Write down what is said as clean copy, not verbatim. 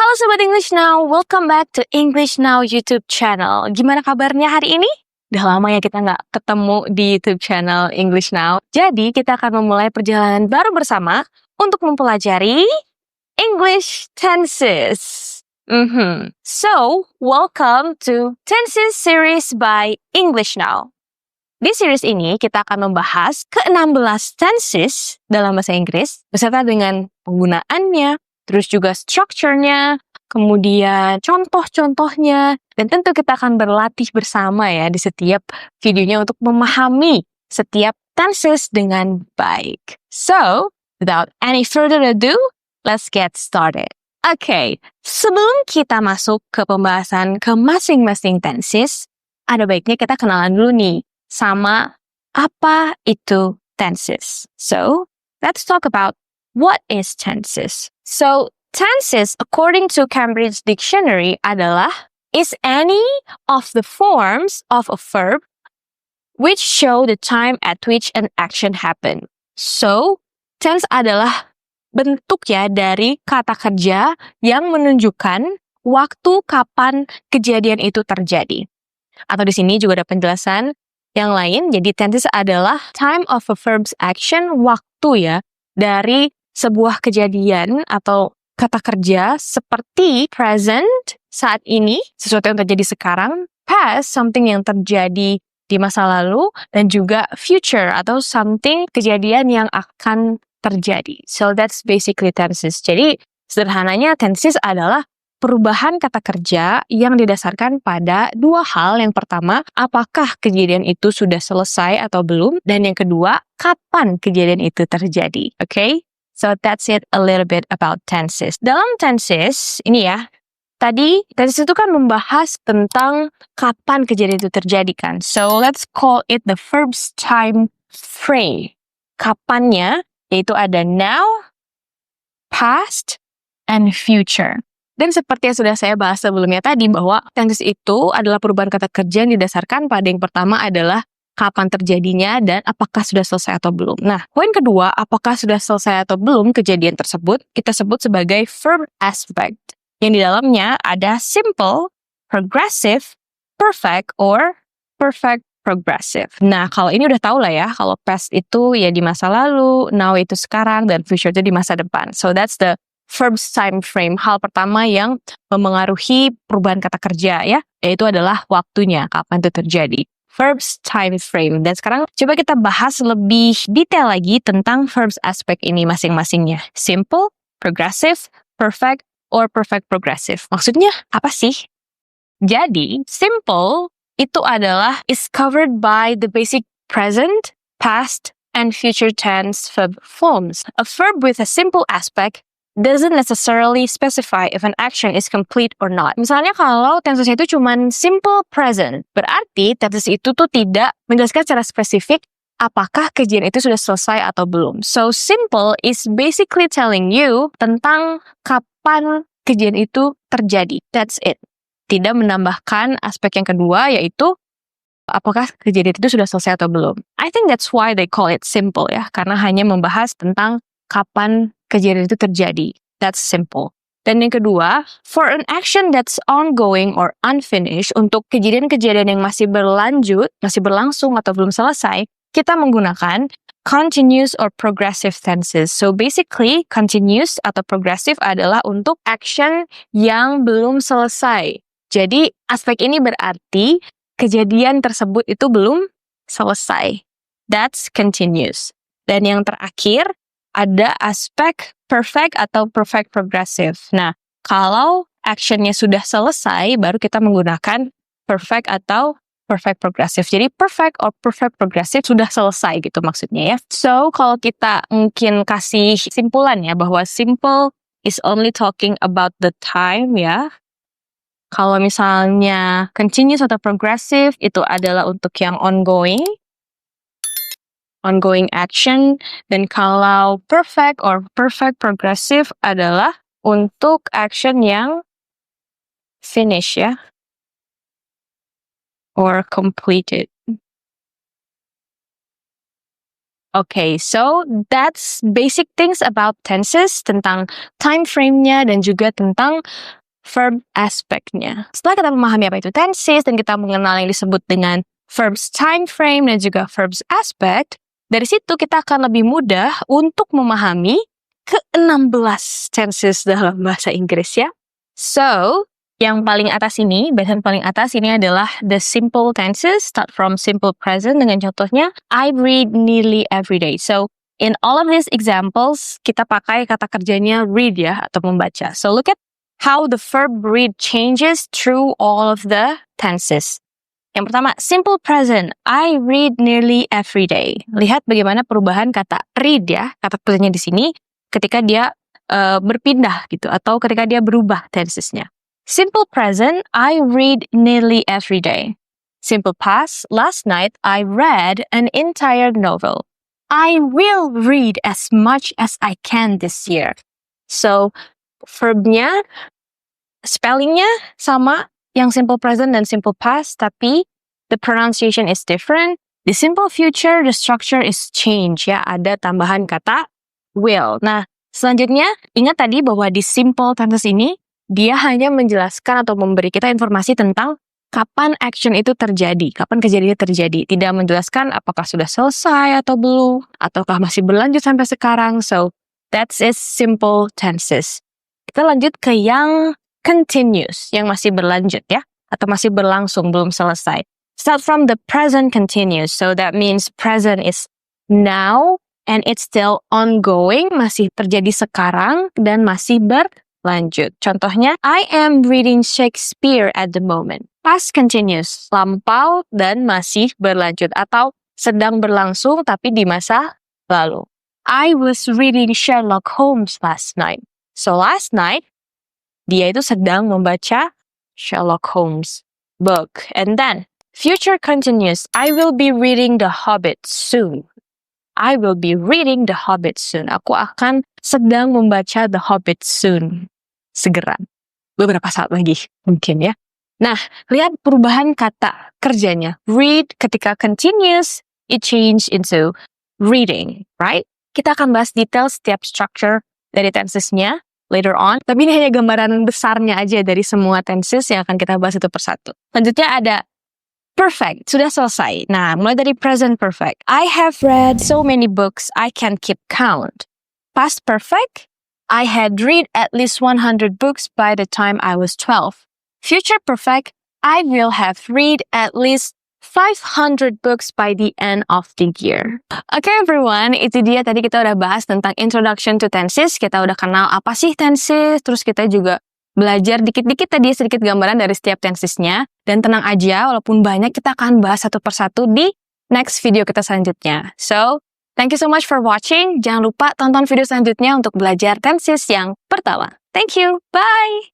Halo Sobat English Now, welcome back to English Now YouTube channel. Gimana kabarnya hari ini? Udah lama ya kita nggak ketemu di YouTube channel English Now. Jadi kita akan memulai perjalanan baru bersama untuk mempelajari English tenses. So, welcome to Tenses Series by English Now. Di series ini kita akan membahas ke-16 tenses dalam bahasa Inggris beserta dengan penggunaannya, terus juga structure-nya, kemudian contoh-contohnya, dan tentu kita akan berlatih bersama ya di setiap videonya untuk memahami setiap tenses dengan baik. So, without any further ado, let's get started. Oke, sebelum kita masuk ke pembahasan ke masing-masing tenses, ada baiknya kita kenalan dulu nih sama apa itu tenses. So, let's talk about what is tenses. So, tenses according to Cambridge Dictionary adalah is any of the forms of a verb which show the time at which an action happened. So, tense adalah bentuk ya dari kata kerja yang menunjukkan waktu kapan kejadian itu terjadi. Atau di sini juga ada penjelasan yang lain. Jadi tenses adalah time of a verb's action, waktu ya dari sebuah kejadian atau kata kerja seperti present, saat ini, sesuatu yang terjadi sekarang, past, something yang terjadi di masa lalu, dan juga future atau something, kejadian yang akan terjadi. So that's basically tenses. Jadi sederhananya tenses adalah perubahan kata kerja yang didasarkan pada dua hal. Yang pertama, apakah kejadian itu sudah selesai atau belum? Dan yang kedua, kapan kejadian itu terjadi? Okay? So that's it a little bit about tenses. Dalam tenses, ini ya, tadi tenses itu kan membahas tentang kapan kejadian itu terjadi kan. So let's call it the verb's time frame. Kapannya, yaitu ada now, past, and future. Dan seperti yang sudah saya bahas sebelumnya tadi, bahwa tenses itu adalah perubahan kata kerja yang didasarkan pada yang pertama adalah kapan terjadinya dan apakah sudah selesai atau belum. Nah, poin kedua, apakah sudah selesai atau belum kejadian tersebut, kita sebut sebagai verb aspect. Yang di dalamnya ada simple, progressive, perfect, or perfect progressive. Nah, kalau ini udah tahu lah ya, kalau past itu ya di masa lalu, now itu sekarang, dan future itu di masa depan. So that's the verb's time frame. Hal pertama yang memengaruhi perubahan kata kerja ya, yaitu adalah waktunya, kapan itu terjadi. Verb's time frame. Dan sekarang coba kita bahas lebih detail lagi tentang verbs aspect ini masing-masingnya. Simple, progressive, perfect, or perfect progressive. Maksudnya apa sih? Jadi, simple itu adalah is covered by the basic present, past, and future tense verb forms. A verb with a simple aspect doesn't necessarily specify if an action is complete or not. Misalnya kalau tenses itu cuma simple present, berarti tenses itu tuh tidak menjelaskan secara spesifik apakah kejadian itu sudah selesai atau belum. So simple is basically telling you tentang kapan kejadian itu terjadi. That's it. Tidak menambahkan aspek yang kedua, yaitu apakah kejadian itu sudah selesai atau belum. I think that's why they call it simple ya, karena hanya membahas tentang kapan kejadian itu terjadi. That's simple. Dan yang kedua, for an action that's ongoing or unfinished, untuk kejadian-kejadian yang masih berlanjut, masih berlangsung atau belum selesai, kita menggunakan continuous or progressive tenses. So basically, continuous atau progressive adalah untuk action yang belum selesai. Jadi, aspek ini berarti kejadian tersebut itu belum selesai. That's continuous. Dan yang terakhir, ada aspek perfect atau perfect progressive. Nah, kalau actionnya sudah selesai, baru kita menggunakan perfect atau perfect progressive. Jadi perfect or perfect progressive sudah selesai gitu maksudnya ya. So, kalau kita mungkin kasih simpulan ya, bahwa simple is only talking about the time ya. Kalau misalnya continuous atau progressive, itu adalah untuk yang ongoing action, dan kalau perfect or perfect progressive adalah untuk action yang finish ya, or completed. Okay, so that's basic things about tenses, tentang time frame-nya dan juga tentang verb aspect-nya. Setelah kita memahami apa itu tenses dan kita mengenal yang disebut dengan verbs time frame dan juga verbs aspect, dari situ kita akan lebih mudah untuk memahami ke-16 tenses dalam bahasa Inggris ya. So, yang paling atas ini, bagian paling atas ini adalah the simple tenses, start from simple present dengan contohnya, I read nearly every day. So, in all of these examples, kita pakai kata kerjanya read ya, atau membaca. So, look at how the verb read changes through all of the tenses. Yang pertama, simple present, I read nearly every day. Lihat bagaimana perubahan kata read ya, kata kerjanya di sini, ketika dia berpindah gitu, atau ketika dia berubah tensesnya. Simple present, I read nearly every day. Simple past, last night I read an entire novel. I will read as much as I can this year. So, verbnya, spellingnya sama, yang simple present dan simple past, tapi the pronunciation is different. The simple future, the structure is change ya, ada tambahan kata will. Nah, selanjutnya, ingat tadi bahwa di simple tenses ini, dia hanya menjelaskan atau memberi kita informasi tentang kapan action itu terjadi, kapan kejadiannya terjadi. Tidak menjelaskan apakah sudah selesai atau belum, ataukah masih berlanjut sampai sekarang. So, that's it simple tenses. Kita lanjut ke yang continuous, yang masih berlanjut ya, atau masih berlangsung, belum selesai. Start from the present continuous. So, that means present is now, and it's still ongoing, masih terjadi sekarang, dan masih berlanjut. Contohnya, I am reading Shakespeare at the moment. Past continuous, lampau dan masih berlanjut. Atau sedang berlangsung tapi di masa lalu. I was reading Sherlock Holmes last night. So last night, dia itu sedang membaca Sherlock Holmes book. And then, future continuous, I will be reading The Hobbit soon. I will be reading The Hobbit soon. Aku akan sedang membaca The Hobbit soon. Segera. Beberapa saat lagi mungkin ya. Nah, lihat perubahan kata kerjanya. Read ketika continuous, it change into reading, right? Kita akan bahas detail setiap structure dari tensesnya later on. Tapi ini hanya gambaran besarnya aja dari semua tenses yang akan kita bahas satu persatu. Selanjutnya ada perfect, sudah selesai. Nah, mulai dari present perfect. I have read so many books, I can't keep count. Past perfect, I had read at least 100 books by the time I was 12. Future perfect, I will have read at least 500 books by the end of the year. Okay everyone, itu dia tadi kita udah bahas tentang introduction to tenses. Kita udah kenal apa sih tenses, terus kita juga belajar dikit-dikit tadi sedikit gambaran dari setiap tensesnya. Dan tenang aja, walaupun banyak kita akan bahas satu persatu di next video kita selanjutnya. So, thank you so much for watching. Jangan lupa tonton video selanjutnya untuk belajar tenses yang pertama. Thank you. Bye!